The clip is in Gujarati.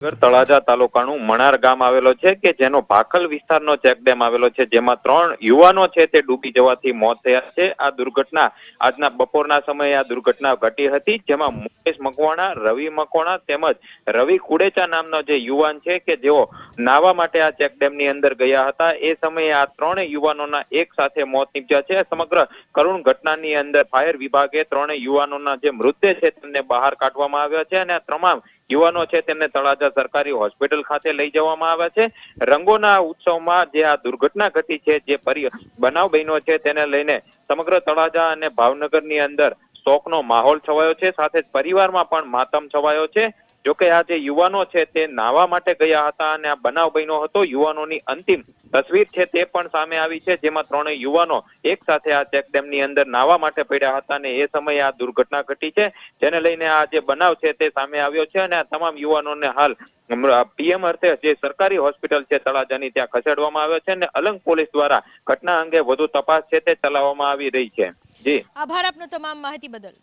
તળાજા તાલુકાનું મણાર ગામ આવેલો છે કે જેનો ભાખલ વિસ્તારનો ચેકડેમ આવેલો છે, જેમાં 3 યુવાનો છે તે ડૂબી જવાથી મોત થયા છે। આ દુર્ઘટના આજના બપોરના સમયે આ દુર્ઘટના ઘટી હતી, જેમાં મુકેશ મકવાણા, રવિ મકવાણા તેમજ રવિ કુડેચા નામનો જે યુવાન છે કે જેઓ નાવા માટે આ ચેકડેમની અંદર ગયા હતા। એ સમયે આ 3 યુવાનોના એક સાથે મોત નીપજ્યા છે। સમગ્ર કરુણ ઘટનાની અંદર ફાયર વિભાગે 3 યુવાનોના જે મૃતદેહ છે તેમને બહાર કાઢવામાં આવ્યા છે અને આ તમામ યુવાનો છે તેમને તળાજા સરકારી હોસ્પિટલ ખાતે લઈ જવામાં આવ્યા છે। રંગોના ઉત્સવમાં જે આ દુર્ઘટના ઘટી છે, જે બનાવ બન્યો છે તેને લઈને સમગ્ર તળાજા અને ભાવનગરની અંદર શોકનો માહોલ છવાયો છે, સાથે જ પરિવારમાં પણ માતમ છવાયો છે। જોકે આ જે યુવાનો છે તે નાહવા માટે ગયા હતા અને આ બનાવ બન્યો હતો। યુવાનોની અંતિમ તસવીર છે તે પણ સામે આવી છે, જેમાં 3 યુવાનો એક સાથે આ ચેકડેમની અંદર નાહવા માટે પડ્યા હતા અને એ સમયે આ દુર્ઘટના ઘટી છે, જેને લઈને આ જે બનાવ છે તે સામે આવ્યો છે અને આ તમામ યુવાનોને હાલ પીએમ અર્થે જે સરકારી હોસ્પિટલ છે તળાજાની ત્યાં ખસેડવામાં આવ્યો છે અને અલંગ પોલીસ દ્વારા ઘટના અંગે વધુ તપાસ છે તે ચલાવવામાં આવી રહી છે। જી, આભાર આપનો તમામ માહિતી બદલ।